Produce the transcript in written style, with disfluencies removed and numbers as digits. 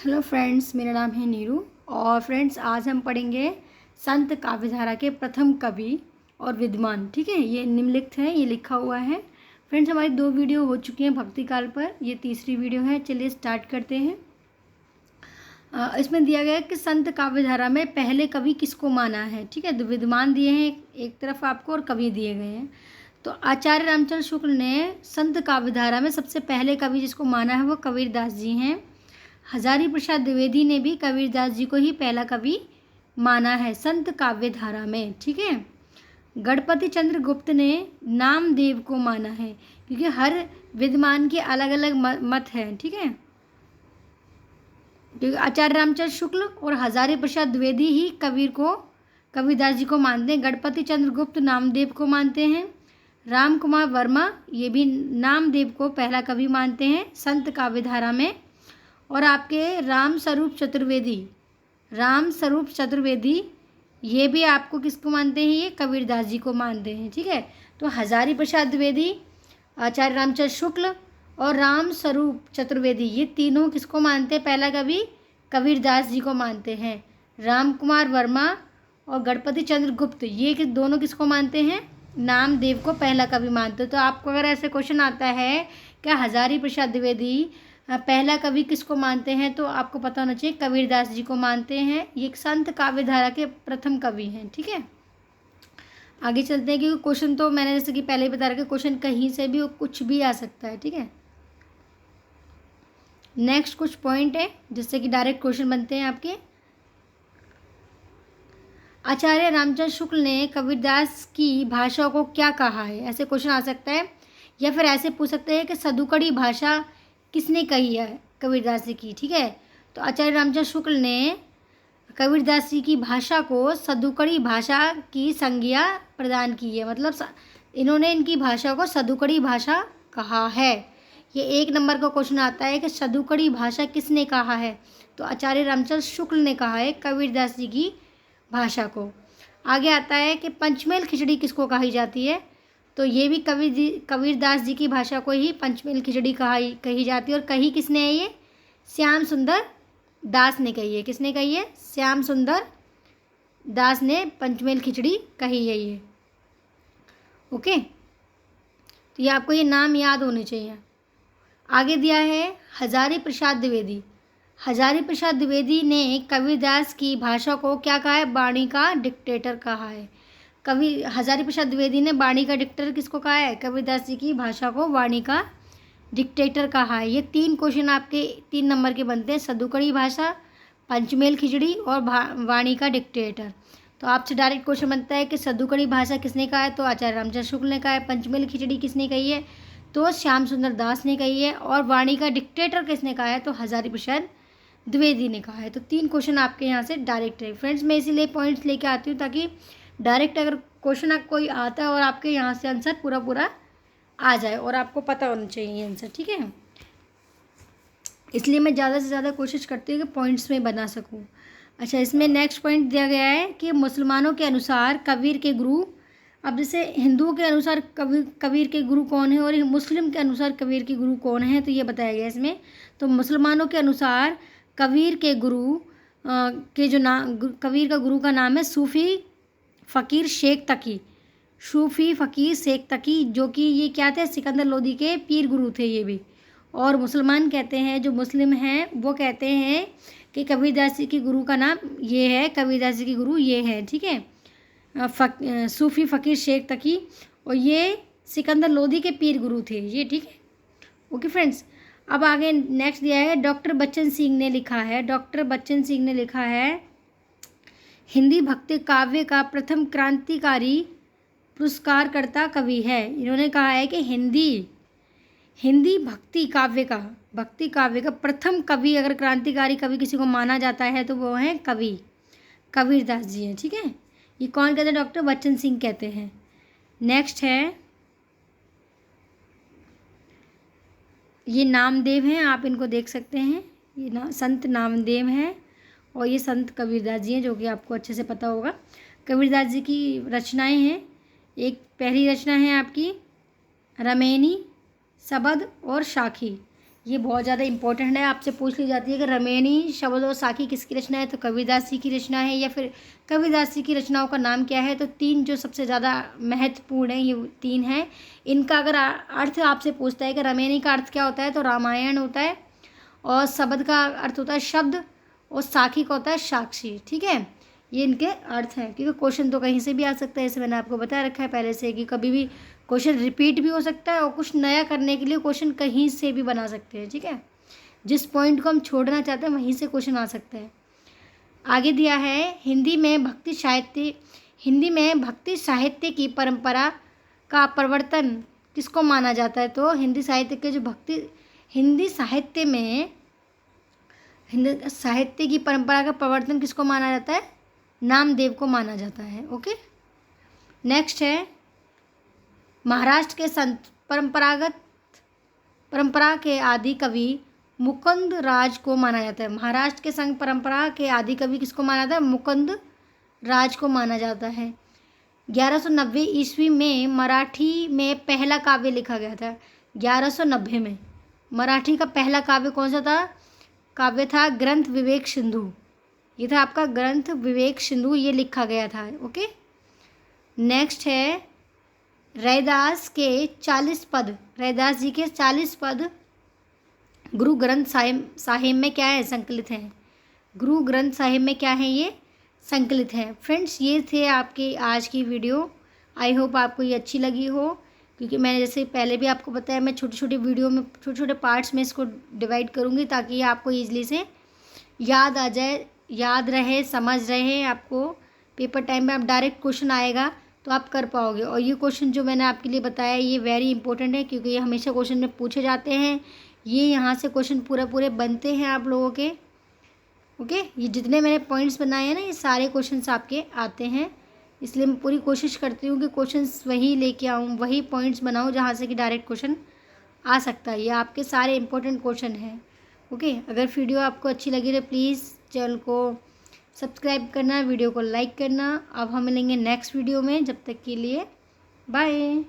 Hello friends, मेरा नाम है नीरू। और फ्रेंड्स, आज हम पढ़ेंगे संत काव्यधारा के प्रथम कवि और विद्वान। ठीक है, ये निम्नलिखित है, ये लिखा हुआ है। फ्रेंड्स, हमारी 2 वीडियो हो चुकी हैं भक्ति काल पर, ये तीसरी वीडियो है। चलिए स्टार्ट करते हैं। इसमें दिया गया है कि संत काव्यधारा में पहले कवि किसको माना है। ठीक है, तो विद्वान दिए हैं एक तरफ आपको और कवि दिए गए हैं। तो आचार्य रामचंद्र शुक्ल ने संत काव्यधारा में सबसे पहले कवि जिसको माना है वो कबीरदास जी हैं। हजारी प्रसाद द्विवेदी ने भी कबीरदास जी को ही पहला कवि माना है संत काव्यधारा में। ठीक है, गणपति चंद्र गुप्त ने नामदेव को माना है, क्योंकि हर विद्वान के अलग अलग मत हैं। ठीक है, क्योंकि आचार्य रामचंद्र शुक्ल और हजारी प्रसाद द्विवेदी ही कबीरदास जी को मानते हैं। गणपति चंद्र गुप्त नामदेव को मानते हैं। राम कुमार वर्मा ये भी नामदेव को पहला कवि मानते हैं संत काव्यधारा में। और आपके राम स्वरूप चतुर्वेदी ये भी आपको किसको मानते हैं, ये कबीरदास जी को मानते हैं। ठीक है, तो हजारी प्रसाद द्विवेदी, आचार्य रामचंद्र शुक्ल और राम स्वरूप चतुर्वेदी ये तीनों किसको मानते हैं पहला कवि, कबीरदास जी को मानते हैं। राम कुमार वर्मा और गणपति चंद्र गुप्त ये दोनों किसको मानते हैं, नामदेव को पहला कवि मानते हैं। तो आपको अगर ऐसे क्वेश्चन आता है क्या हजारी प्रसाद द्विवेदी पहला कवि किसको मानते हैं, तो आपको पता होना चाहिए कबीरदास जी को मानते हैं। ये एक संत काव्यधारा के प्रथम कवि हैं। ठीक है, आगे चलते हैं, क्योंकि क्वेश्चन तो मैंने जैसे कि पहले ही बता रखा, क्वेश्चन कहीं से भी कुछ भी आ सकता है। ठीक है, नेक्स्ट कुछ पॉइंट है जिससे कि डायरेक्ट क्वेश्चन बनते हैं आपके। आचार्य रामचंद्र शुक्ल ने कबीरदास की भाषा को क्या कहा है, ऐसे क्वेश्चन आ सकता है। या फिर ऐसे पूछ सकते हैं कि सदुकड़ी भाषा किसने कही है कबीरदास जी की। ठीक है, तो आचार्य रामचंद्र शुक्ल ने कबीरदास जी की भाषा को सदुकड़ी भाषा की संज्ञा प्रदान की है, मतलब इन्होंने इनकी भाषा को सदुकड़ी भाषा कहा है। ये 1 नंबर का क्वेश्चन आता है कि सदुकड़ी भाषा किसने कहा है, तो आचार्य रामचंद्र शुक्ल ने कहा है कबीरदास जी की भाषा को। आगे आता है कि पंचमेल खिचड़ी किसको कही जाती है, तो ये भी कबीरदास जी की भाषा को ही पंचमेल खिचड़ी कही जाती है। और कही किसने है, ये श्याम सुंदर दास ने कही है। किसने कही है, श्याम सुंदर दास ने पंचमेल खिचड़ी कही है ये। ओके, तो ये आपको ये नाम याद होने चाहिए। आगे दिया है हजारी प्रसाद द्विवेदी। हजारी प्रसाद द्विवेदी ने कबीरदास की भाषा को क्या कहा है, वाणी का डिक्टेटर कहा है। कवि हजारी प्रसाद द्विवेदी ने वाणी का डिक्टेटर किसको कहा है, कबीरदास जी की भाषा को वाणी का डिक्टेटर कहा है। ये 3 क्वेश्चन आपके 3 नंबर के बनते हैं, सदुकड़ी भाषा, पंचमेल खिचड़ी और वाणी का डिक्टेटर। तो आपसे डायरेक्ट क्वेश्चन बनता है कि सदुकड़ी भाषा किसने कहा है, तो आचार्य रामचंद्र शुक्ल ने कहा है। पंचमेल खिचड़ी किसने कही है, तो श्याम सुंदर दास ने कही है। और वाणी का डिक्टेटर किसने कहा है, तो हजारी प्रसाद द्विवेदी ने कहा है। तो 3 क्वेश्चन आपके यहाँ से डायरेक्ट है। फ्रेंड्स, मैं इसीलिए पॉइंट्स लेके आती हूँ ताकि डायरेक्ट अगर क्वेश्चन कोई आता है और आपके यहाँ से आंसर पूरा आ जाए और आपको पता होना चाहिए आंसर। ठीक है, इसलिए मैं ज़्यादा से ज़्यादा कोशिश करती हूँ कि पॉइंट्स में बना सकूँ। अच्छा, इसमें नेक्स्ट पॉइंट दिया गया है कि मुसलमानों के अनुसार कबीर के गुरु, अब जैसे हिंदुओं के अनुसार कबीर के गुरु कौन है और मुस्लिम के अनुसार कबीर के गुरु कौन है, तो ये बताया गया इसमें। तो मुसलमानों के अनुसार कबीर के गुरु के जो नाम, कबीर का गुरु का नाम है सूफ़ी फ़कीर शेख तकी, जो कि ये क्या थे, सिकंदर लोदी के पीर गुरु थे ये भी। और मुसलमान कहते हैं, जो मुस्लिम हैं वो कहते हैं कि कबीरदास जी के गुरु का नाम ये है, कबीरदास जी के गुरु ये है। ठीक है, सूफ़ी फ़कीर शेख तकी, और ये सिकंदर लोदी के पीर गुरु थे ये। ठीक है, ओके फ्रेंड्स। अब आगे नेक्स्ट दिया है, डॉक्टर बच्चन सिंह ने लिखा है हिंदी भक्ति काव्य का प्रथम क्रांतिकारी पुरस्कारकर्ता कवि है। इन्होंने कहा है कि हिंदी भक्ति काव्य का प्रथम कवि, अगर क्रांतिकारी कवि किसी को माना जाता है तो वो हैं कबीरदास जी हैं। ठीक है, ये कौन कहते हैं, डॉक्टर बच्चन सिंह कहते हैं। नेक्स्ट है, ये नामदेव हैं, आप इनको देख सकते हैं, ये संत नामदेव हैं और ये संत कबीरदास जी हैं, जो कि आपको अच्छे से पता होगा। कबीरदास जी की रचनाएं हैं, एक पहली रचना है आपकी रमैनी, सबद और शाखी। ये बहुत ज़्यादा इंपॉर्टेंट है, आपसे पूछ ली जाती है कि रमेनी शब्द और साखी किसकी रचना है, तो कबीरदास जी की रचना है, या फिर कबीरदास जी की रचनाओं का नाम क्या है। तो तीन जो सबसे ज़्यादा महत्वपूर्ण है ये तीन हैं। इनका अगर अर्थ आपसे पूछता है कि रमेनी का अर्थ क्या होता है, तो रामायण होता है, और शब्द का अर्थ होता है शब्द, और साखी का होता है साक्षी। ठीक है, ये इनके अर्थ हैं, क्योंकि क्वेश्चन तो कहीं से भी आ सकता है, जैसे मैंने आपको बता रखा है पहले से कि कभी भी क्वेश्चन रिपीट भी हो सकता है, और कुछ नया करने के लिए क्वेश्चन कहीं से भी बना सकते हैं। ठीक है, जिस पॉइंट को हम छोड़ना चाहते हैं वहीं से क्वेश्चन आ सकता है। आगे दिया है हिंदी में भक्ति साहित्य की परंपरा का प्रवर्तन किसको माना जाता है। तो हिंदी साहित्य के जो हिंदी साहित्य की परंपरा का प्रवर्तन किसको माना जाता है, नामदेव को माना जाता है। ओके, नेक्स्ट है महाराष्ट्र के संत परंपरा के आदि कवि मुकुंद राज को माना जाता है। महाराष्ट्र के संघ परंपरा के आदि कवि किसको माना जाता है, मुकुंद राज को माना जाता है। 1190 ईस्वी में मराठी में पहला काव्य लिखा गया था। 1190 में मराठी का पहला काव्य कौन सा था, काव्य था ग्रंथ विवेक सिंधु। ये था आपका ग्रंथ विवेक सिंधु, ये लिखा गया था। ओके, नेक्स्ट है रैदास जी के 40 पद गुरु ग्रंथ साहिब में क्या है, संकलित हैं। गुरु ग्रंथ साहिब में क्या है, ये संकलित हैं। फ्रेंड्स, ये थे आपके आज की वीडियो। आई होप आपको ये अच्छी लगी हो, क्योंकि मैंने जैसे पहले भी आपको बताया, मैं छोटे छोटे वीडियो में छोटे छोटे पार्ट्स में इसको डिवाइड करूँगी, ताकि ये आपको ईजिली से याद आ जाए, याद रहे, समझ रहे। आपको पेपर टाइम में आप डायरेक्ट क्वेश्चन आएगा तो आप कर पाओगे। और ये क्वेश्चन जो मैंने आपके लिए बताया ये वेरी इंपॉर्टेंट है, क्योंकि ये हमेशा क्वेश्चन में पूछे जाते हैं। ये यहाँ से क्वेश्चन पूरे बनते हैं आप लोगों के। ओके, ये जितने मैंने पॉइंट्स बनाए हैं ना, ये सारे क्वेश्चंस आपके आते हैं। इसलिए मैं पूरी कोशिश करती हूँ कि क्वेश्चंस वही लेके आऊँ, वही पॉइंट्स बनाऊँ जहाँ से कि डायरेक्ट क्वेश्चन आ सकता है। ये आपके सारे इंपॉर्टेंट क्वेश्चन हैं। ओके, अगर वीडियो आपको अच्छी लगी तो प्लीज़ चैनल को सब्सक्राइब करना, वीडियो को लाइक करना। अब हम मिलेंगे नेक्स्ट वीडियो में, जब तक के लिए बाय।